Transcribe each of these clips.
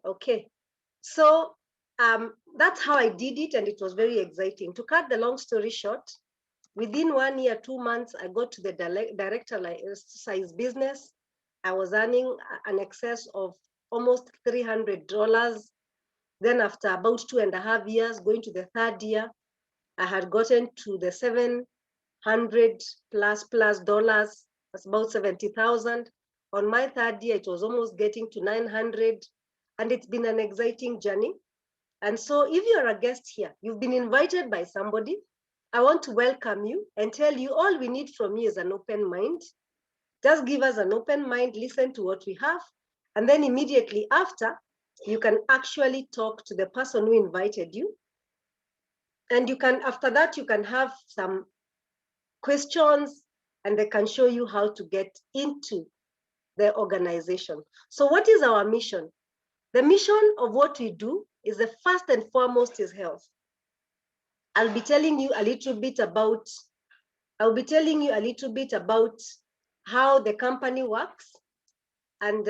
Okay. So that's how I did it, and it was very exciting. To cut the long story short, within 1 year, 2 months, I got to the director size business. I was earning an excess of almost $300. Then after about 2.5 years, going to the third year, I had gotten to the 700 plus dollars. That's about 70,000. On my third year, it was almost getting to 900. And it's been an exciting journey. And so if you're a guest here, you've been invited by somebody, I want to welcome you and tell you all we need from you is an open mind. Just give us an open mind, listen to what we have. And then immediately after, you can actually talk to the person who invited you. And you can, after that, you can have some questions and they can show you how to get into the organization. So what is our mission? The mission of what we do is the first and foremost is health. I'll be telling you a little bit about how the company works and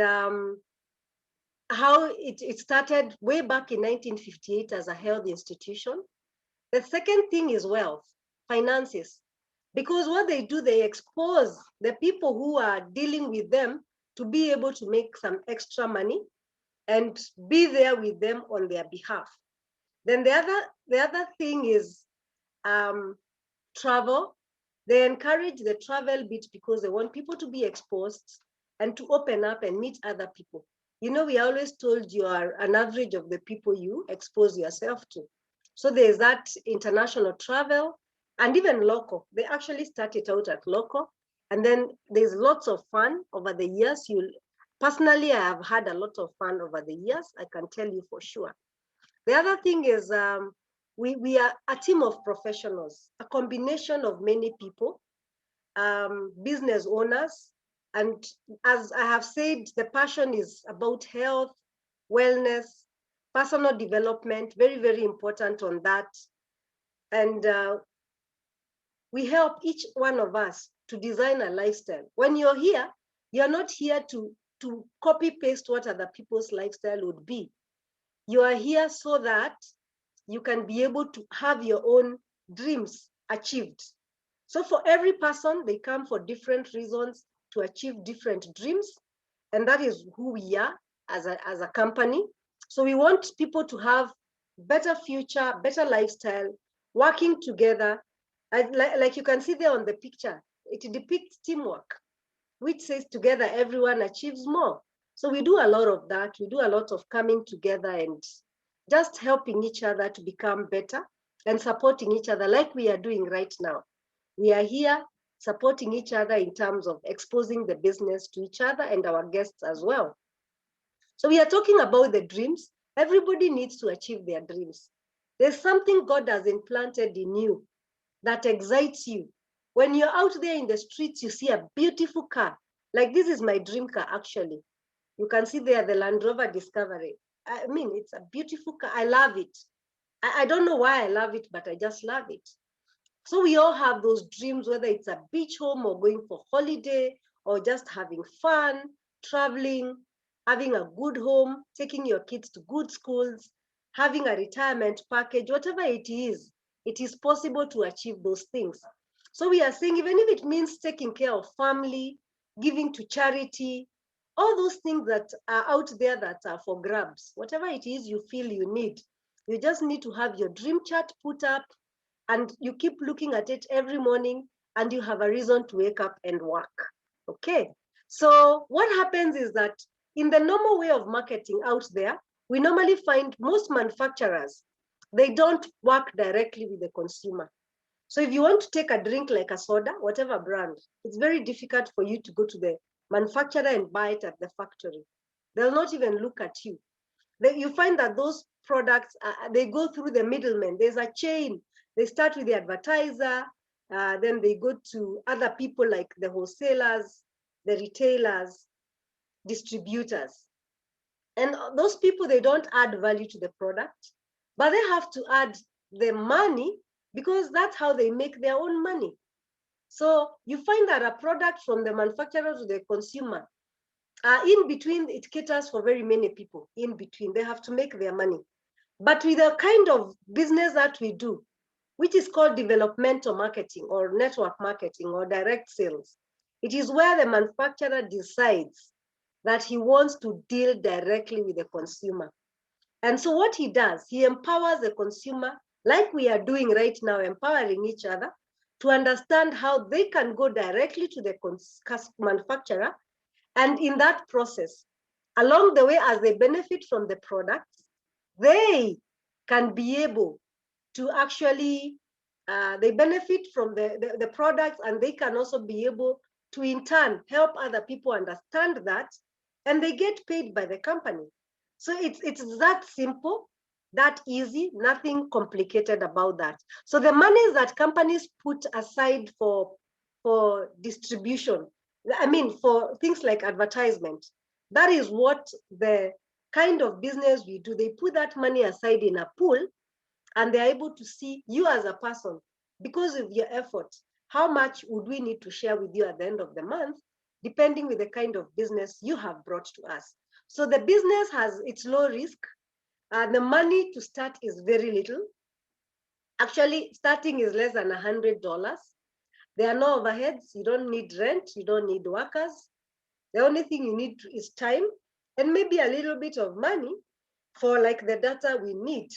how it started way back in 1958 as a health institution. The second thing is wealth, finances, because what they do, they expose the people who are dealing with them to be able to make some extra money and be there with them on their behalf. Then the other thing is travel. They encourage the travel bit because they want people to be exposed and to open up and meet other people. You know, we always told you are an average of the people you expose yourself to. So there's that international travel and even local. They actually started out at local. And then there's lots of fun over the years. Personally, I have had a lot of fun over the years. I can tell you for sure. The other thing is we are a team of professionals, a combination of many people, business owners. And as I have said, the passion is about health, wellness, personal development, very, very important on that. And we help each one of us to design a lifestyle. When you're here, you're not here to copy paste what other people's lifestyle would be. You are here so that you can be able to have your own dreams achieved. So for every person, they come for different reasons to achieve different dreams. And that is who we are as a company. So we want people to have better future, better lifestyle, working together. Like you can see there on the picture, it depicts teamwork, which says together everyone achieves more. So we do a lot of that. We do a lot of coming together and just helping each other to become better and supporting each other like we are doing right now. We are here supporting each other in terms of exposing the business to each other and our guests as well. So we are talking about the dreams. Everybody needs to achieve their dreams. There's something God has implanted in you that excites you. When you're out there in the streets, you see a beautiful car. Like this is my dream car, actually. You can see there the Land Rover Discovery. I mean, it's a beautiful car. I love it. I don't know why I love it, but I just love it. So we all have those dreams, whether it's a beach home or going for holiday or just having fun, traveling, having a good home, taking your kids to good schools, having a retirement package, whatever it is possible to achieve those things. So we are saying, even if it means taking care of family, giving to charity, all those things that are out there that are for grabs, whatever it is you feel you need, you just need to have your dream chart put up and you keep looking at it every morning and you have a reason to wake up and work. Okay. So what happens is that in the normal way of marketing out there, we normally find most manufacturers, they don't work directly with the consumer. So if you want to take a drink like a soda, whatever brand, it's very difficult for you to go to the manufacturer and buy it at the factory. They'll not even look at you. You find that those products, they go through the middlemen. There's a chain. They start with the advertiser, then they go to other people like the wholesalers, the retailers, distributors. And those people, they don't add value to the product, but they have to add the money because that's how they make their own money. So you find that a product from the manufacturer to the consumer, In between, it caters for very many people. In between, they have to make their money. But with the kind of business that we do, which is called developmental marketing or network marketing or direct sales, it is where the manufacturer decides that he wants to deal directly with the consumer. And so what he does, he empowers the consumer, like we are doing right now, empowering each other to understand how they can go directly to the manufacturer. And in that process, along the way, as they benefit from the products, they can be able to actually, they benefit from the products, and they can also be able to, in turn, help other people understand that, and they get paid by the company. So it's that simple, that easy, nothing complicated about that. So the money that companies put aside for distribution, I mean, for things like advertisement, that is what the kind of business we do. They put that money aside in a pool, and they're able to see you as a person, because of your effort, how much would we need to share with you at the end of the month, depending with the kind of business you have brought to us. So the business has its low risk, and the money to start is very little. Actually, starting is less than $100. There are no overheads. You don't need rent. You don't need workers. The only thing you need is time and maybe a little bit of money for like the data we need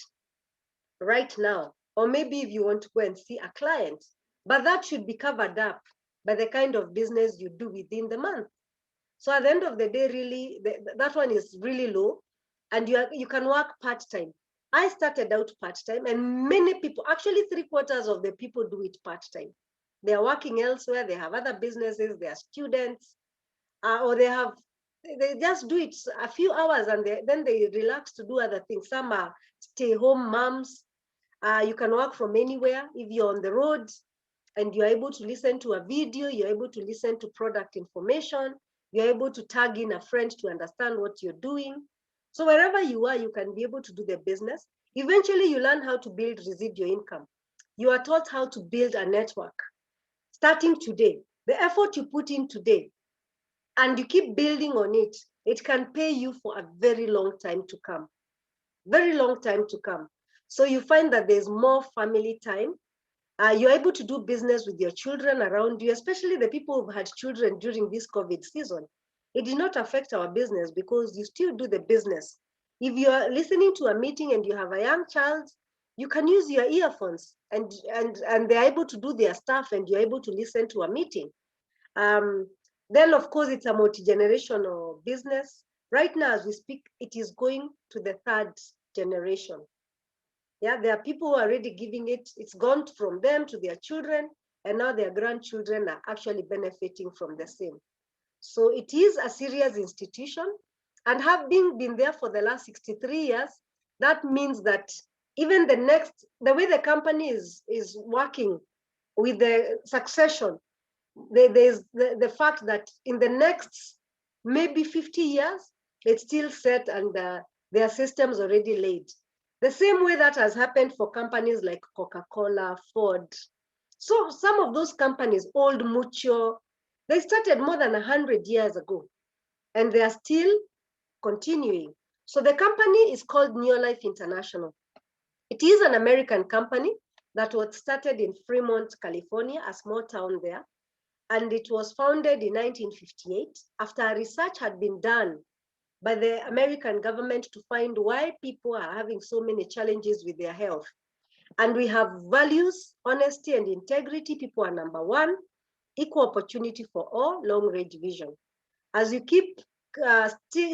right now. Or maybe if you want to go and see a client, but that should be covered up by the kind of business you do within the month. So at the end of the day, really, that one is really low, and you can work part-time. I started out part-time, and many people, actually 3/4 of the people do it part-time. They are working elsewhere, they have other businesses, they are students, or they just do it a few hours, and then they relax to do other things. Some are stay-home moms. You can work from anywhere. If you're on the road and you're able to listen to a video, you're able to listen to product information, you're able to tag in a friend to understand what you're doing. So wherever you are, you can be able to do the business. Eventually, you learn how to build residual income. You are taught how to build a network. Starting today, the effort you put in today, and you keep building on it, it can pay you for a very long time to come. Very long time to come. So you find that there's more family time. You're able to do business with your children around you, especially the people who've had children during this COVID season. It did not affect our business because you still do the business. If you're listening to a meeting and you have a young child, you can use your earphones, and they're able to do their stuff, and you're able to listen to a meeting. Um, then, of course, it's a multi-generational business. Right now, as we speak, it is going to the third generation. Yeah, there are people who are already giving it. It's gone from them to their children, and now their grandchildren are actually benefiting from the same. So it is a serious institution, and having been there for the last 63 years, that means that even the way the company is working with the succession, there's the fact that in the next maybe 50 years, it's still set, and their systems already laid. The same way that has happened for companies like Coca-Cola, Ford. So some of those companies, Old Mutual, they started more than 100 years ago, and they are still continuing. So the company is called Neolife International. It is an American company that was started in Fremont, California, a small town there. And it was founded in 1958 after research had been done by the American government to find why people are having so many challenges with their health. And we have values, honesty, and integrity. People are number one, equal opportunity for all, long-range vision. As you keep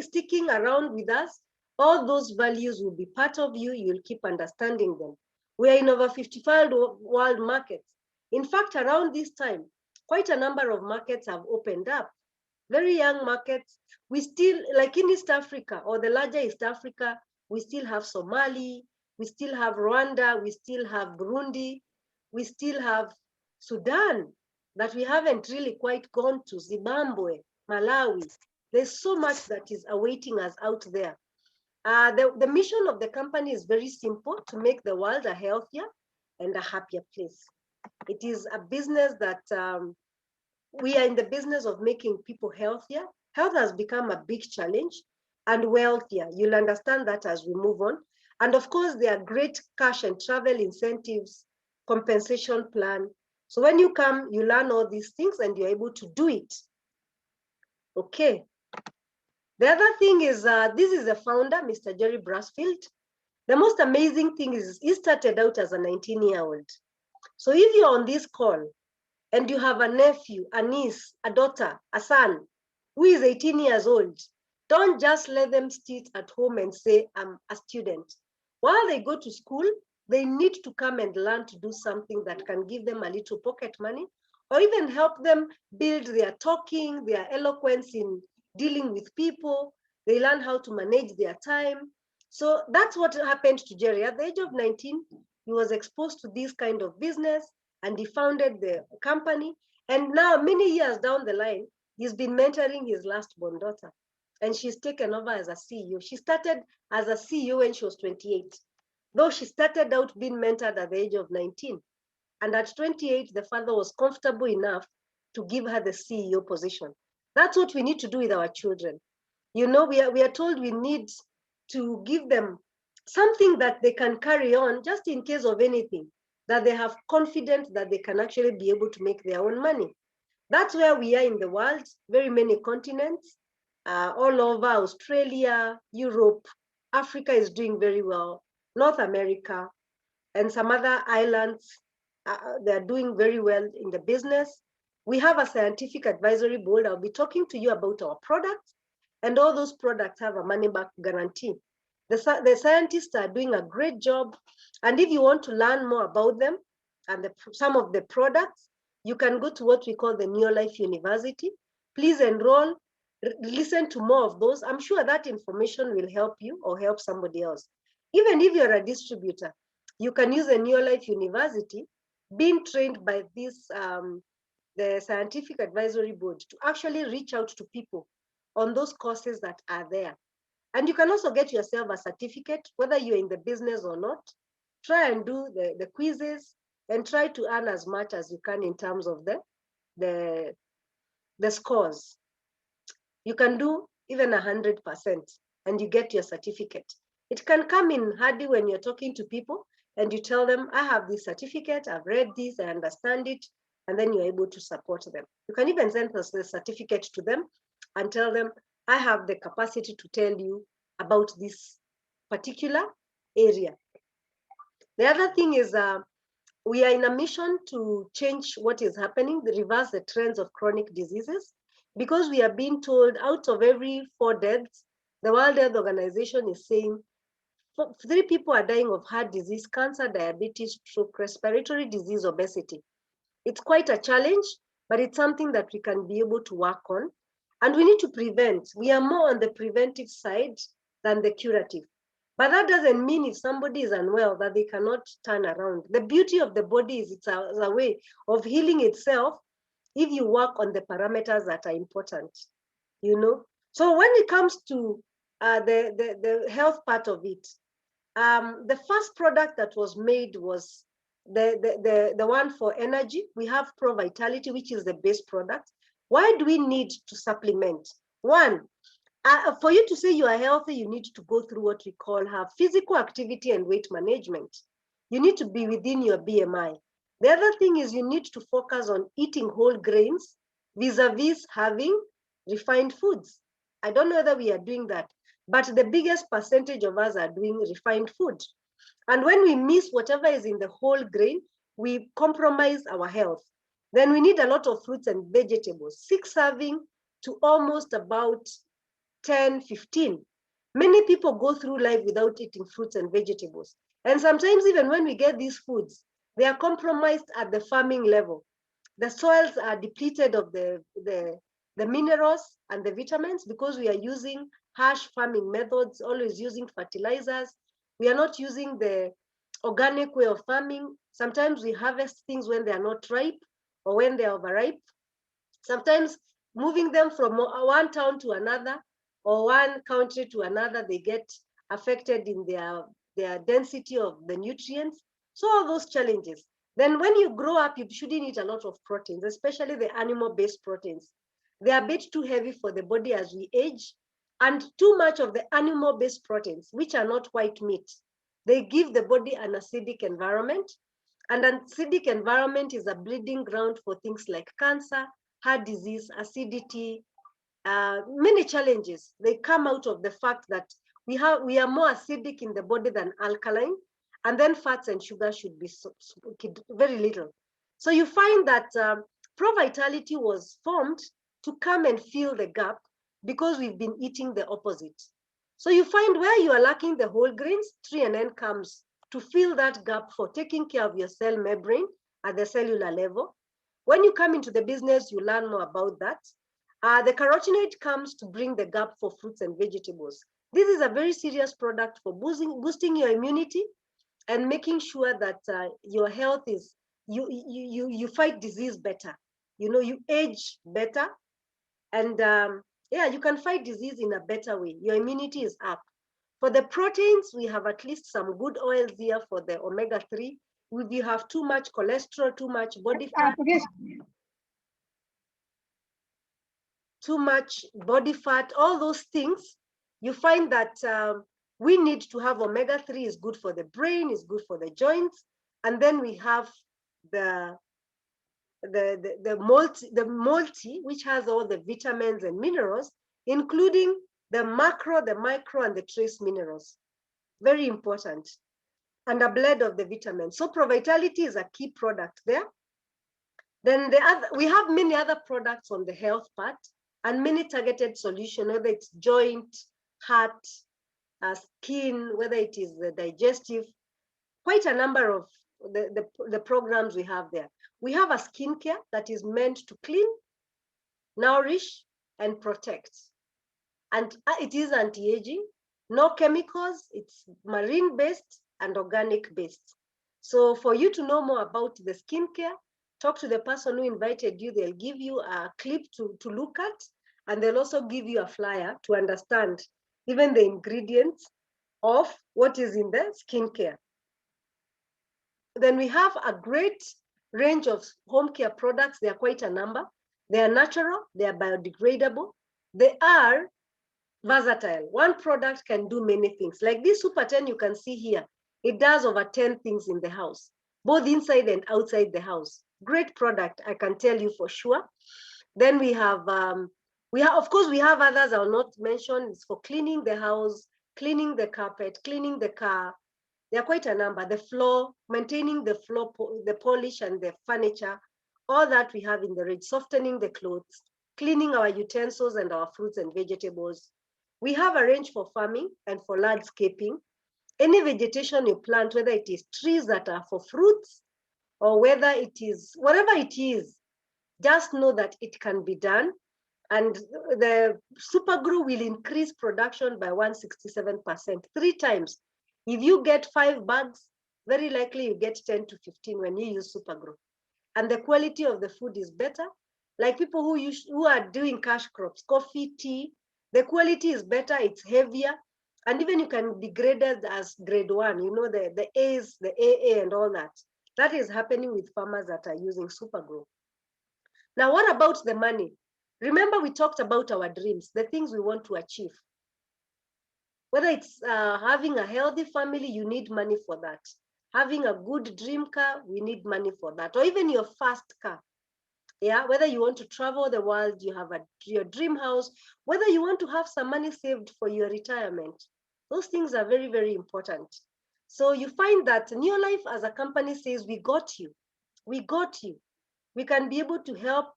sticking around with us, all those values will be part of you. You'll keep understanding them. We are in over 55 world markets. In fact, around this time, quite a number of markets have opened up. Very young markets. We still, like in East Africa or the larger East Africa, we still have Somali, we still have Rwanda, we still have Burundi, we still have Sudan that we haven't really quite gone to, Zimbabwe, Malawi. There's so much that is awaiting us out there. The mission of the company is very simple: to make the world a healthier and a happier place. It is a business that we are in the business of making people healthier, Health has become a big challenge, and wealthier. You'll understand that as we move on. And of course, there are great cash and travel incentives, compensation plan. So when you come, you learn all these things and you're able to do it. Okay. The other thing is, this is the founder, Mr. Jerry Brasfield. The most amazing thing is he started out as a 19-year-old. So if you're on this call and you have a nephew, a niece, a daughter, a son who is 18 years old, don't just let them sit at home and say, I'm a student. While they go to school, they need to come and learn to do something that can give them a little pocket money, or even help them build their talking, their eloquence in dealing with people. They learn how to manage their time. So that's what happened to Jerry. At the age of 19, he was exposed to this kind of business and he founded the company. And now, many years down the line, he's been mentoring his last born daughter. And she's taken over as a CEO. She started as a CEO when she was 28, though she started out being mentored at the age of 19. And at 28, the father was comfortable enough to give her the CEO position. That's what we need to do with our children. You know, we are told we need to give them something that they can carry on just in case of anything, that they have confidence that they can actually be able to make their own money. That's where we are in the world, very many continents, all over Australia, Europe, Africa is doing very well, North America, and some other islands, they're doing very well in the business. We have a scientific advisory board. I'll be talking to you about our products, and all those products have a money back guarantee. The scientists are doing a great job. And if you want to learn more about them and some of the products, you can go to what we call the Neolife University. Please enroll, listen to more of those. I'm sure that information will help you or help somebody else. Even if you're a distributor, you can use a Neolife University being trained by this, the Scientific Advisory Board, to actually reach out to people on those courses that are there. And you can also get yourself a certificate, whether you're in the business or not. Try and do the quizzes and try to earn as much as you can in terms of the scores. You can do even 100% and you get your certificate. It can come in handy when you're talking to people and you tell them, I have this certificate, I've read this, I understand it, and then you're able to support them. You can even send the certificate to them and tell them, I have the capacity to tell you about this particular area. The other thing is we are in a mission to change what is happening, reverse the trends of chronic diseases, because we are being told out of every 4 deaths, the World Health Organization is saying 3 people are dying of heart disease, cancer, diabetes, stroke, respiratory disease, obesity. It's quite a challenge, but it's something that we can be able to work on. And we need to prevent. We are more on the preventive side than the curative. But that doesn't mean if somebody is unwell that they cannot turn around. The beauty of the body is it's a way of healing itself if you work on the parameters that are important, you know. So when it comes to the health part of it, the first product that was made was the one for energy. We have Pro Vitality, which is the base product. Why do we need to supplement? One, for you to say you are healthy, you need to go through what we call have physical activity and weight management. You need to be within your BMI. The other thing is you need to focus on eating whole grains vis-a-vis having refined foods. I don't know whether we are doing that, but the biggest percentage of us are doing refined food. And when we miss whatever is in the whole grain, we compromise our health. Then we need a lot of fruits and vegetables, 6 serving to almost about 10, 15. Many people go through life without eating fruits and vegetables. And sometimes even when we get these foods, they are compromised at the farming level. The soils are depleted of the minerals and the vitamins because we are using harsh farming methods, always using fertilizers. We are not using the organic way of farming. Sometimes we harvest things when they are not ripe or when they are overripe. Sometimes moving them from one town to another or one country to another, they get affected in their density of the nutrients. So all those challenges. Then when you grow up, you shouldn't eat a lot of proteins, especially the animal-based proteins. They are a bit too heavy for the body as we age, and too much of the animal-based proteins, which are not white meat. They give the body an acidic environment, and an acidic environment is a breeding ground for things like cancer, heart disease, acidity, many challenges. They come out of the fact that we are more acidic in the body than alkaline, and then fats and sugar should be very little. So you find that Pro Vitality was formed to come and fill the gap because we've been eating the opposite. So you find where you are lacking the whole grains, 3NN comes to fill that gap for taking care of your cell membrane at the cellular level. When you come into the business, you learn more about that. The carotenoid comes to bring the gap for fruits and vegetables. This is a very serious product for boosting your immunity and making sure that your health is, you fight disease better. You know, you age better, and yeah, you can fight disease in a better way. Your immunity is up. For the proteins, we have at least some good oils here for the omega-3. If you have too much cholesterol, too much body fat, all those things, you find that we need to have omega-3 is good for the brain, is good for the joints. And then we have the multi, which has all the vitamins and minerals, including the macro, the micro, and the trace minerals. Very important. And a blend of the vitamins. So Pro Vitality is a key product there. Then we have many other products on the health part and many targeted solutions, whether it's joint, heart, skin, whether it is the digestive, quite a number of the programs we have there. We have a skincare that is meant to clean, nourish, and protect. And it is anti-aging, no chemicals, it's marine-based and organic-based. So for you to know more about the skincare, talk to the person who invited you. They'll give you a clip to look at, and they'll also give you a flyer to understand even the ingredients of what is in the skincare. Then we have a great range of home care products. There are quite a number. They are natural, they are biodegradable, they are versatile. One product can do many things. Like this Super 10 you can see here, it does over 10 things in the house, both inside and outside the house. Great product, I can tell you for sure. Then we have, of course, we have others I'll not mention. It's for cleaning the house, cleaning the carpet, cleaning the car. There are quite a number. The floor, maintaining the floor, the polish and the furniture, all that we have in the range, softening the clothes, cleaning our utensils and our fruits and vegetables. We have a range for farming and for landscaping. Any vegetation you plant, whether it is trees that are for fruits or whether it is, whatever it is, just know that it can be done. And the super glue will increase production by 167%, 3 times. If you get 5 bags, very likely you get 10 to 15 when you use super glue. And the quality of the food is better. Like people who are doing cash crops, coffee, tea, the quality is better, it's heavier. And even you can be graded as grade 1, you know, the A's, the AA and all that. That is happening with farmers that are using super glue. Now, what about the money? Remember, we talked about our dreams, the things we want to achieve. Whether it's having a healthy family, you need money for that. Having a good dream car, we need money for that. Or even your first car. Yeah, whether you want to travel the world, you have your dream house, whether you want to have some money saved for your retirement. Those things are very, very important. So you find that Neolife as a company says, we got you. We got you. We can be able to help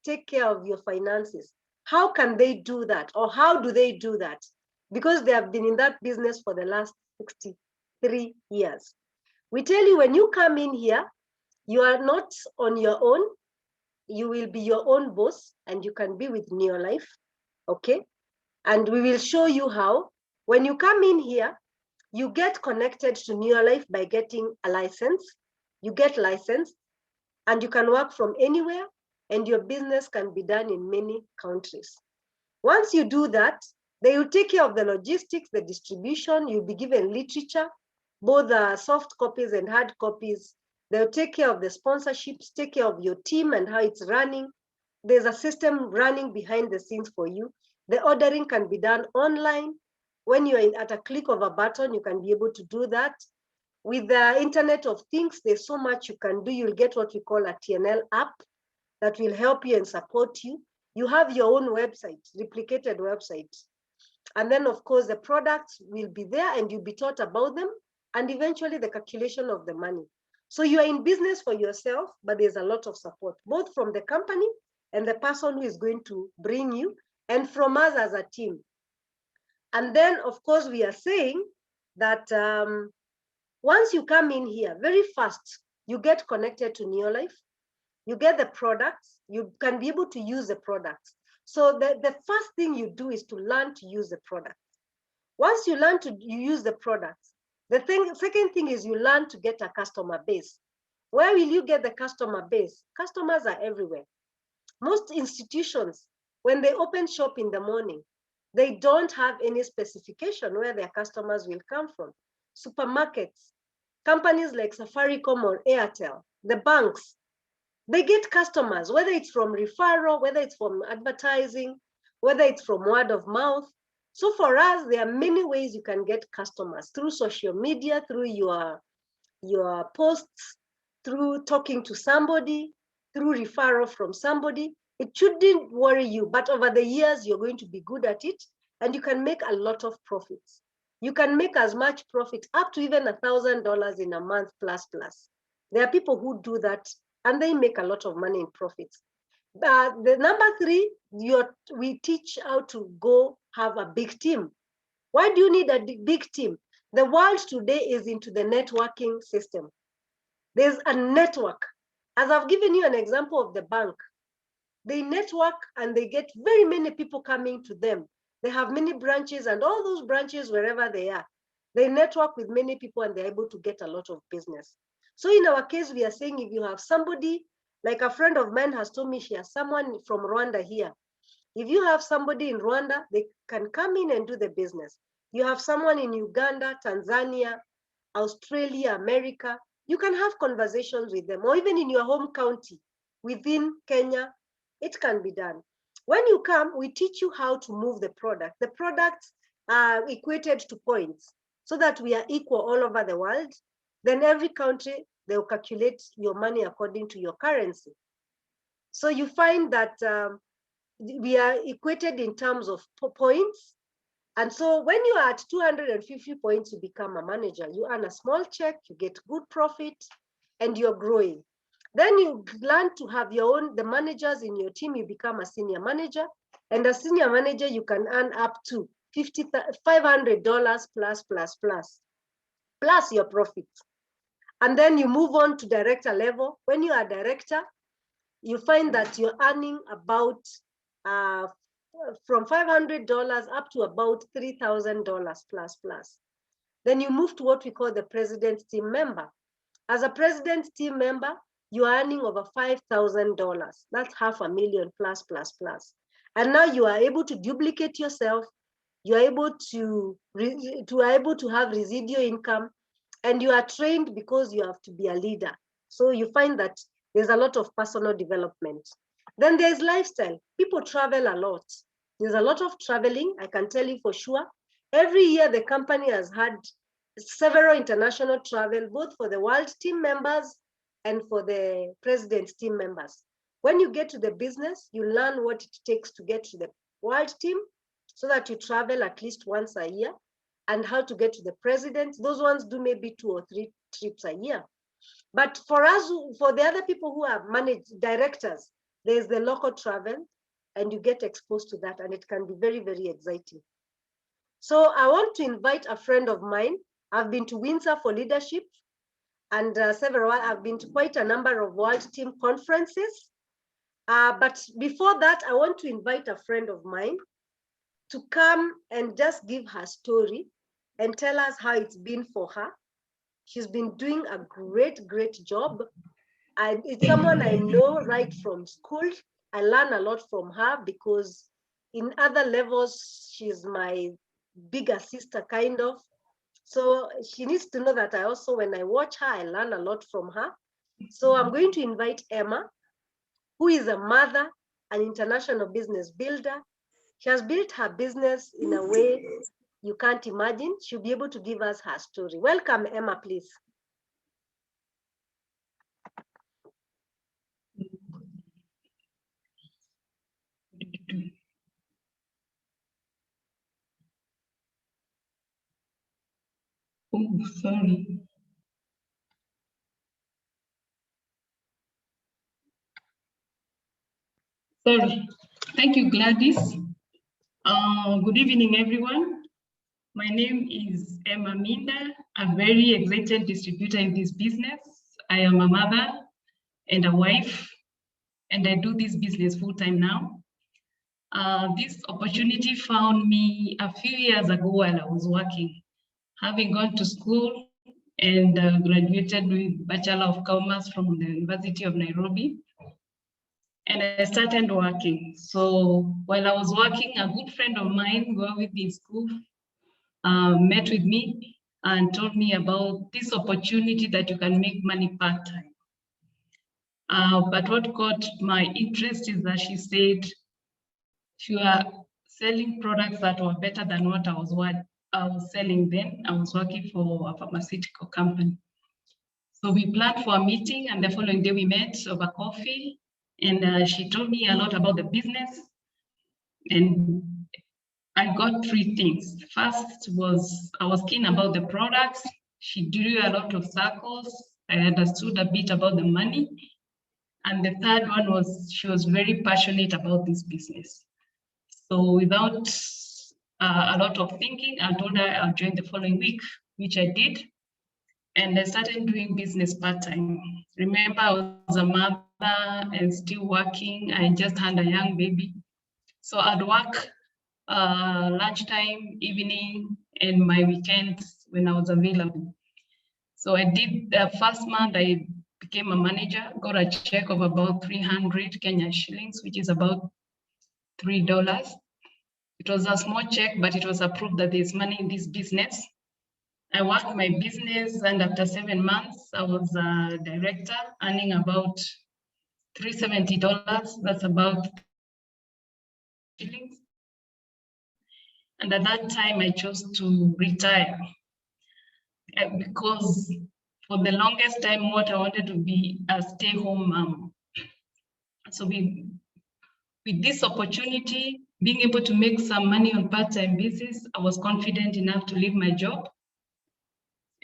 take care of your finances. How can they do that? Or how do they do that? Because they have been in that business for the last 63 years. We tell you, when you come in here, you are not on your own. You will be your own boss, and you can be with Neolife, okay? And we will show you how. When you come in here, you get connected to Neolife by getting a license. You get licensed, and you can work from anywhere, and your business can be done in many countries. Once you do that, they will take care of the logistics, the distribution. You'll be given literature, both soft copies and hard copies. They'll take care of the sponsorships, take care of your team and how it's running. There's a system running behind the scenes for you. The ordering can be done online. When you're at a click of a button, you can be able to do that. With the Internet of Things, there's so much you can do. You'll get what we call a TNL app that will help you and support you. You have your own website, replicated website. And then, of course, the products will be there and you'll be taught about them, and eventually the calculation of the money. So you are in business for yourself, but there's a lot of support, both from the company and the person who is going to bring you, and from us as a team. And then, of course, we are saying that once you come in here, very fast, you get connected to Neolife, you get the products, you can be able to use the products. So the first thing you do is to learn to use the product. Once you learn to use the products, second thing is you learn to get a customer base. Where will you get the customer base? Customers are everywhere. Most institutions, when they open shop in the morning, they don't have any specification where their customers will come from. Supermarkets, companies like Safaricom or Airtel, the banks, they get customers, whether it's from referral, whether it's from advertising, whether it's from word of mouth. So for us, there are many ways you can get customers: through social media, through your posts, through talking to somebody, through referral from somebody. It shouldn't worry you, but over the years, you're going to be good at it and you can make a lot of profits. You can make as much profit, up to even $1,000 in a month plus. There are people who do that and they make a lot of money in profits. The number three, we teach how to go have a big team. Why do you need a big team? The world today is into the networking system. There's a network. As I've given you an example of the bank, they network and they get very many people coming to them. They have many branches, and all those branches, wherever they are, they network with many people and they're able to get a lot of business. So in our case, we are saying if you have somebody, like a friend of mine has told me she has someone from Rwanda here. If you have somebody in Rwanda, they can come in and do the business. You have someone in Uganda, Tanzania, Australia, America, you can have conversations with them, or even in your home county within Kenya, it can be done. When you come, we teach you how to move the product. The products are equated to points so that we are equal all over the world. Then every country, they'll calculate your money according to your currency. So you find that we are equated in terms of points. And so when you are at 250 points, you become a manager. You earn a small check, you get good profit, and you're growing. Then you learn to have your own, the managers in your team, you become a senior manager. And a senior manager, you can earn up to $500 plus your profit. And then you move on to director level. When you are director, you find that you're earning about from $500 up to about $3,000 plus. Then you move to what we call the president team member. As a president team member, you are earning over $5,000. That's $500,000 plus. And now you are able to duplicate yourself. You are able to have residual income, and you are trained because you have to be a leader. So you find that there's a lot of personal development. Then there's lifestyle. People travel a lot. There's a lot of traveling, I can tell you for sure. Every year, the company has had several international travel, both for the world team members and for the president's team members. When you get to the business, you learn what it takes to get to the world team so that you travel at least once a year, and how to get to the president. Those ones do maybe 2 or 3 trips a year. But for us, for the other people who are managed directors, there's the local travel, and you get exposed to that, and it can be very, very exciting. So I want to invite a friend of mine. I've been to Windsor for leadership, and I've been to quite a number of world team conferences. But before that, I want to invite a friend of mine to come and just give her story and tell us how it's been for her. She's been doing a great job. And it's someone I know right from school. I learn a lot from her because in other levels, she's my bigger sister, kind of. So she needs to know that I also, when I watch her, I learn a lot from her. So I'm going to invite Emma, who is a mother an international business builder. She has built her business in a way you can't imagine. She'll be able to give us her story. Welcome, Emma, please. Oh, sorry. Sorry. Thank you, Gladys. Good evening, everyone. My name is Emma Minda. I'm very excited distributor in this business. I am a mother and a wife, and I do this business full-time now. This opportunity found me a few years ago while I was working, having gone to school and graduated with Bachelor of Commerce from the University of Nairobi. And I started working. So while I was working, a good friend of mine who was with me in school met with me and told me about this opportunity that you can make money part-time. But what caught my interest is that she said she was selling products that were better than what I was selling then. I was working for a pharmaceutical company. So we planned for a meeting, and the following day we met over coffee, and she told me a lot about the business. And I got three things. First was I was keen about the products. She drew a lot of circles. I understood a bit about the money. And the third one was she was very passionate about this business. So without a lot of thinking, I told her I'll join the following week, which I did. And I started doing business part-time. Remember, I was a mother and still working. I just had a young baby. So I'd work lunchtime, evening, and my weekends when I was available. So I did the first month, I became a manager, got a check of about 300 Kenya shillings, which is about $3. It was a small check, but it was approved that there's money in this business. I worked my business, and after 7 months, I was a director, earning about $370. That's about shillings. And at that time, I chose to retire because for the longest time, what I wanted to be a stay-home mom. So with this opportunity, being able to make some money on part-time basis, I was confident enough to leave my job.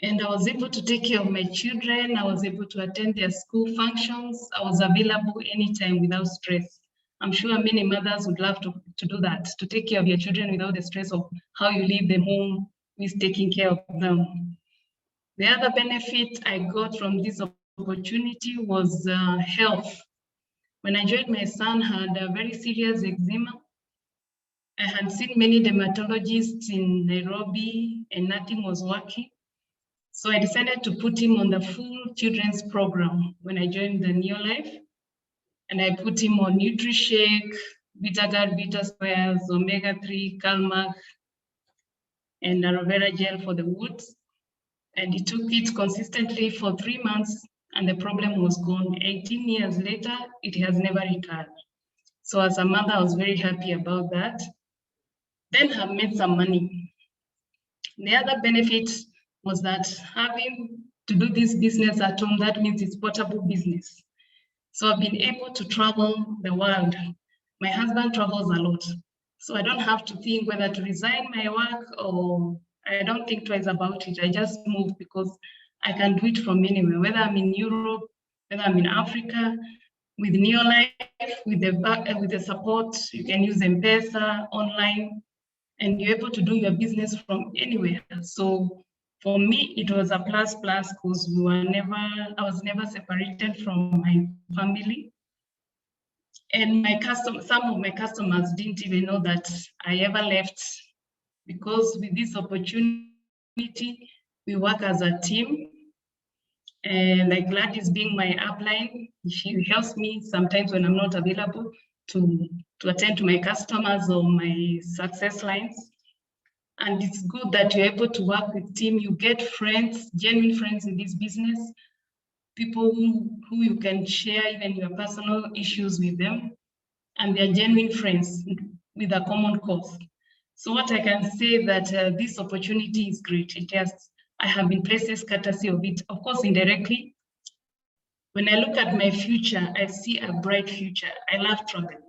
And I was able to take care of my children. I was able to attend their school functions. I was available anytime without stress. I'm sure many mothers would love to do that, to take care of your children without the stress of how you leave them home, who is taking care of them. The other benefit I got from this opportunity was health. When I joined, my son had a very serious eczema. I had seen many dermatologists in Nairobi and nothing was working. So I decided to put him on the full children's program when I joined the Neolife. And I put him on NutriShake, VitaGuard, Vita Squares, Omega-3, Calmac, and aloe vera gel for the woods. And he took it consistently for 3 months, and the problem was gone. 18 years later, it has never recurred. So as a mother, I was very happy about that. Then I've made some money. The other benefit was that having to do this business at home, that means it's portable business. So I've been able to travel the world. My husband travels a lot. So I don't have to think whether to resign my work, or I don't think twice about it. I just move because I can do it from anywhere, whether I'm in Europe, whether I'm in Africa. With Neolife, with the support, you can use M-Pesa online, and you're able to do your business from anywhere. So for me, it was a plus because I was never separated from my family. And some of my customers didn't even know that I ever left, because with this opportunity, we work as a team. And like Gladys being my upline, she helps me sometimes when I'm not available to attend to my customers or my success lines. And it's good that you're able to work with team. You get friends, genuine friends in this business, people who you can share even your personal issues with them. and they're genuine friends with a common cause. So what I can say that this opportunity is great. I have been placed courtesy of it, of course, indirectly. When I look at my future, I see a bright future. I love traveling.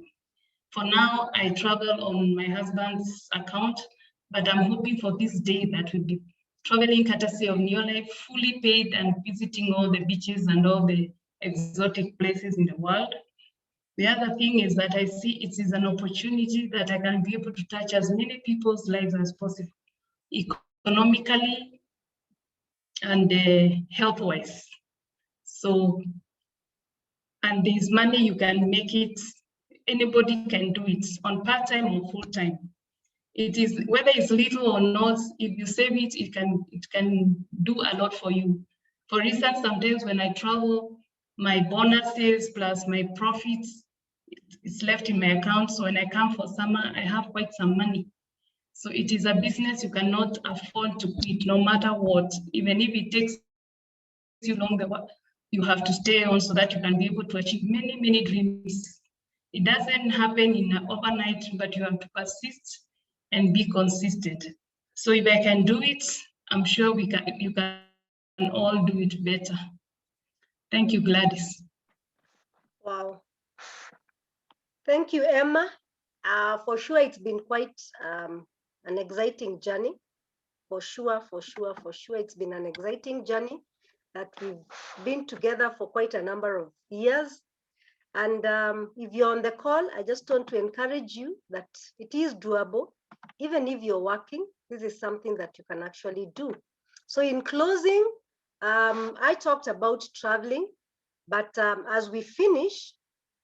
For now, I travel on my husband's account, but I'm hoping for this day that we'll be traveling courtesy of Neolife, fully paid and visiting all the beaches and all the exotic places in the world. The other thing is that I see it is an opportunity that I can be able to touch as many people's lives as possible, economically and health-wise. So, and there's money, you can make it, anybody can do it on part-time or full-time. It is, whether it's little or not, if you save it, it can do a lot for you. For instance, sometimes when I travel, my bonuses plus my profits, it's left in my account. So when I come for summer, I have quite some money. So it is a business you cannot afford to quit no matter what, even if it takes you longer, you have to stay on so that you can be able to achieve many, many dreams. It doesn't happen in an overnight, but you have to persist and be consistent. So if I can do it, I'm sure you can all do it better. Thank you, Gladys. Wow. Thank you, Emma. For sure, it's been quite an exciting journey. For sure, it's been an exciting journey that we've been together for quite a number of years. And if you're on the call, I just want to encourage you that it is doable. Even if you're working, this is something that you can actually do. So in closing, I talked about traveling, but as we finish,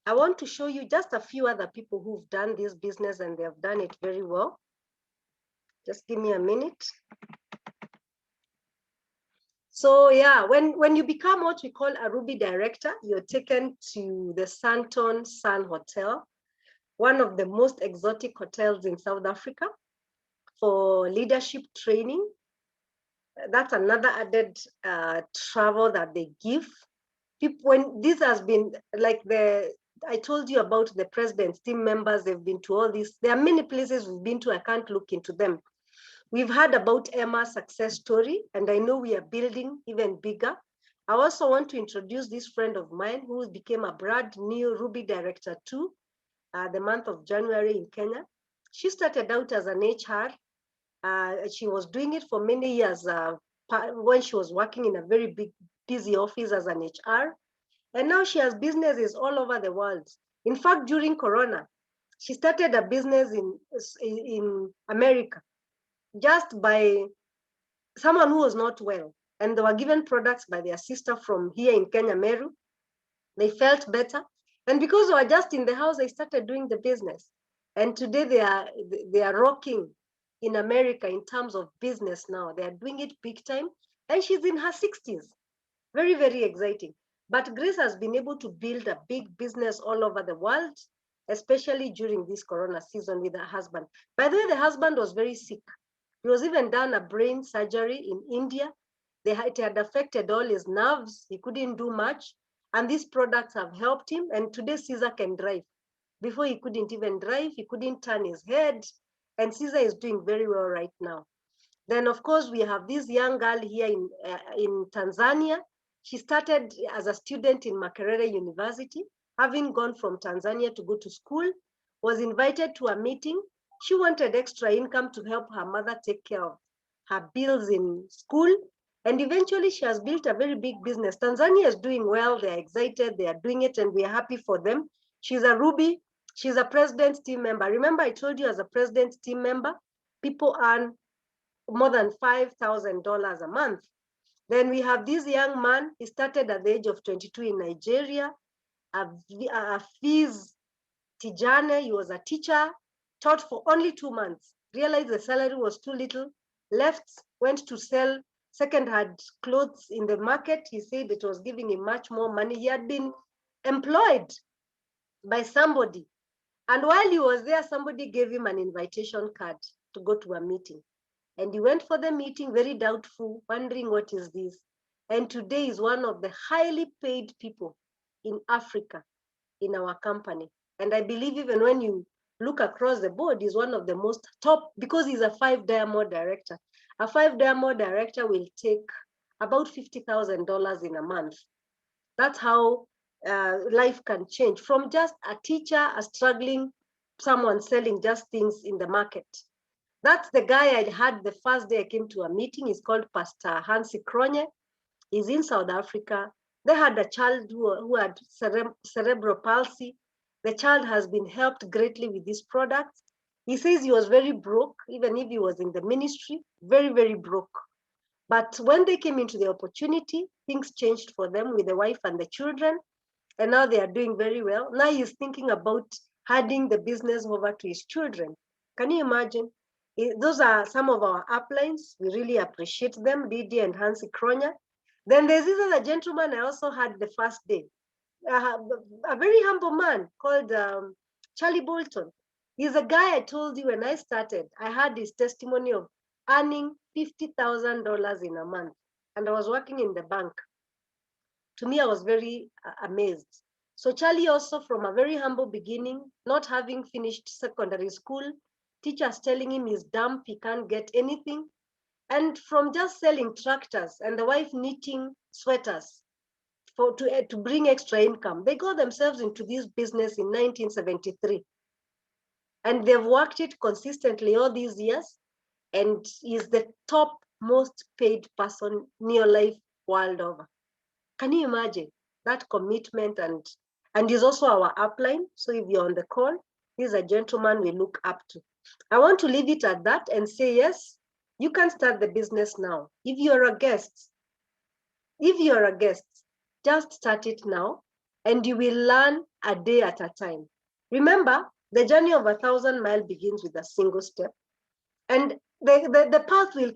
I want to show you just a few other people who've done this business and they have done it very well. Just give me a minute. So yeah, when you become what we call a Ruby director, you're taken to the Santon Sun Hotel, one of the most exotic hotels in South Africa, for leadership training. That's another added travel that they give. People, when this has been like I told you about the president's team members, they've been to all these. There are many places we've been to, I can't look into them. We've heard about Emma's success story, and I know we are building even bigger. I also want to introduce this friend of mine who became a brand new Ruby director too, the month of January in Kenya. She started out as an HR. She was doing it for many years when she was working in a very big, busy office as an HR. And now she has businesses all over the world. In fact, during Corona, she started a business in America, just by someone who was not well. And they were given products by their sister from here in Kenya, Meru. They felt better. And because they were just in the house, they started doing the business. And today they are rocking in America in terms of business now. They are doing it big time. And she's in her 60s. Very, very exciting. But Grace has been able to build a big business all over the world, especially during this Corona season with her husband. By the way, the husband was very sick. He was even done a brain surgery in India. It had affected all his nerves. He couldn't do much. And these products have helped him. And today Caesar can drive. Before he couldn't even drive, he couldn't turn his head. And Caesar is doing very well right now. Then of course we have this young girl here in Tanzania. She started as a student in Makerere University, having gone from Tanzania to go to school, was invited to a meeting. She wanted extra income to help her mother take care of her bills in school. And eventually she has built a very big business. Tanzania is doing well. They're excited. They are doing it and we are happy for them. She's a Ruby. She's a president's team member. Remember I told you as a president's team member, people earn more than $5,000 a month. Then we have this young man. He started at the age of 22 in Nigeria. Fiz Tijane, he was a teacher, taught for only 2 months, realized the salary was too little, left, went to sell second-hand clothes in the market. He said it was giving him much more money. He had been employed by somebody. And while he was there, somebody gave him an invitation card to go to a meeting. And he went for the meeting, very doubtful, wondering what is this. And today is one of the highly paid people in Africa in our company. And I believe even when you look across the board, he's one of the most top, because he's a 5-diamond director. A 5-diamond director will take about $50,000 in a month. That's how life can change from just a teacher, a struggling someone selling just things in the market. That's the guy I had the first day I came to a meeting. He's called Pastor Hansi Kronje. He's in South Africa. They had a child who had cerebral palsy. The child has been helped greatly with these products. He says he was very broke, even if he was in the ministry, very, very broke. But when they came into the opportunity, things changed for them with the wife and the children. And now they are doing very well. Now he's thinking about handing the business over to his children. Can you imagine? Those are some of our uplines. We really appreciate them, Didi and Hansi Kronje. Then there's this other gentleman I also had the first day, a very humble man called Charlie Bolton. He's a guy I told you when I started. I had his testimony of earning $50,000 in a month, and I was working in the bank. To me, I was very amazed. So Charlie also, from a very humble beginning, not having finished secondary school, teachers telling him he's dumb, he can't get anything. And from just selling tractors and the wife knitting sweaters to bring extra income, they got themselves into this business in 1973. And they've worked it consistently all these years, and is the top most paid person near life world over. Can you imagine that commitment? And he's also our upline. So if you're on the call, he's a gentleman we look up to. I want to leave it at that and say, yes, you can start the business now. If you're a guest, just start it now, and you will learn a day at a time. Remember, the journey of 1,000 miles begins with a single step. And the path will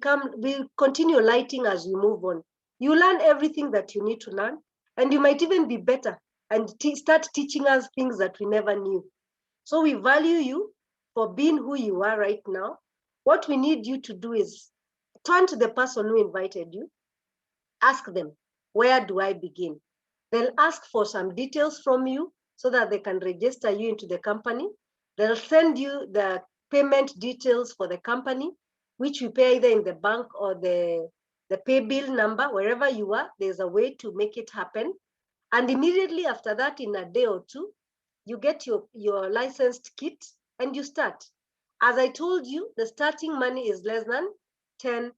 continue lighting as you move on. You learn everything that you need to learn, and you might even be better and start teaching us things that we never knew. So we value you for being who you are right now. What we need you to do is turn to the person who invited you, ask them, where do I begin? They'll ask for some details from you so that they can register you into the company. They'll send you the payment details for the company, which you pay either in the bank or the pay bill number. Wherever you are, there's a way to make it happen. And immediately after that, in a day or two, you get your licensed kit and you start. As I told you, the starting money is less than $100.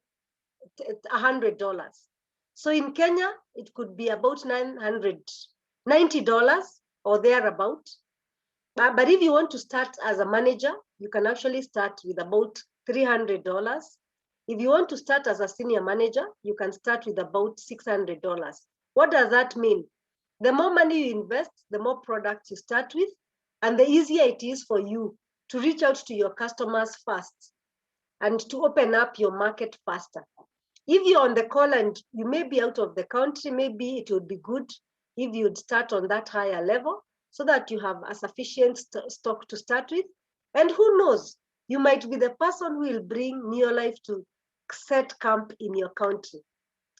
So in Kenya, it could be about $990 or thereabout. But if you want to start as a manager, you can actually start with about $300. If you want to start as a senior manager, you can start with about $600. What does that mean? The more money you invest, the more products you start with, and the easier it is for you to reach out to your customers fast and to open up your market faster. If you're on the call and you may be out of the country, maybe it would be good if you'd start on that higher level so that you have a sufficient stock to start with. And who knows, you might be the person who will bring Neolife to set camp in your country.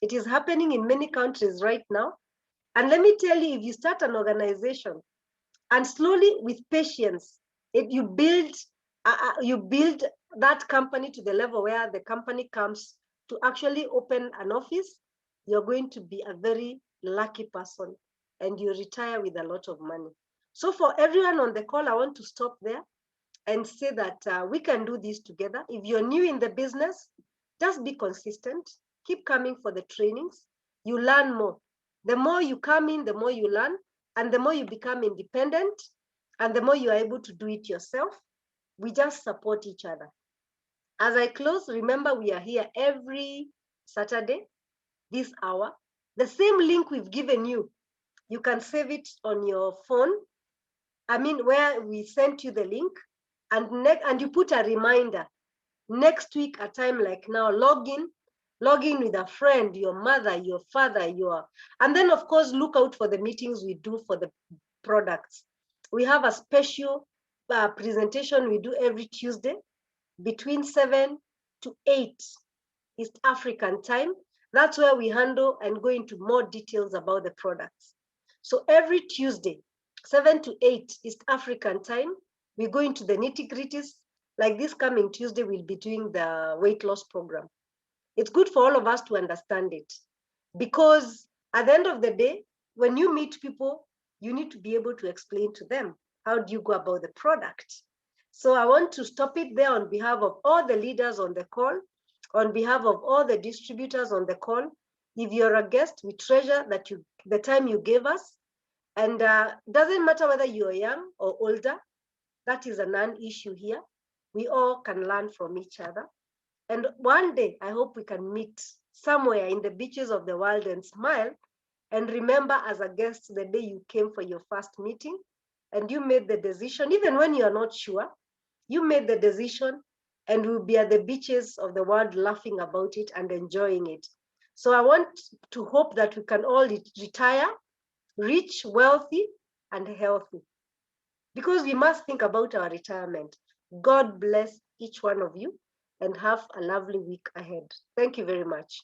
It is happening in many countries right now. And let me tell you, if you start an organization and slowly with patience, you build that company to the level where the company comes to actually open an office, you're going to be a very lucky person and you retire with a lot of money. So for everyone on the call, I want to stop there and say that we can do this together. If you're new in the business, just be consistent. Keep coming for the trainings. You learn more. The more you come in, the more you learn, and the more you become independent, and the more you are able to do it yourself. We just support each other. As I close, remember we are here every Saturday, this hour. The same link we've given you, you can save it on your phone. Where we sent you the link, and you put a reminder. Next week, a time like now, log in with a friend, your mother, your father, and then of course, look out for the meetings we do for the products. We have a special presentation we do every Tuesday between 7 to 8 East African time. That's where we handle and go into more details about the products. So every Tuesday, 7 to 8 East African time. We go into the nitty-gritties. Like this coming Tuesday, we'll be doing the weight loss program. It's good for all of us to understand it, because at the end of the day, when you meet people, you need to be able to explain to them, how do you go about the product? So I want to stop it there on behalf of all the leaders on the call, on behalf of all the distributors on the call. If you're a guest, we treasure that the time you gave us. And doesn't matter whether you're young or older, that is a non-issue here. We all can learn from each other. And one day, I hope we can meet somewhere in the beaches of the world and smile and remember as a guest the day you came for your first meeting and you made the decision, even when you are not sure, you made the decision, and we'll be at the beaches of the world laughing about it and enjoying it. So I want to hope that we can all retire rich, wealthy, and healthy, because we must think about our retirement. God bless each one of you and have a lovely week ahead. Thank you very much.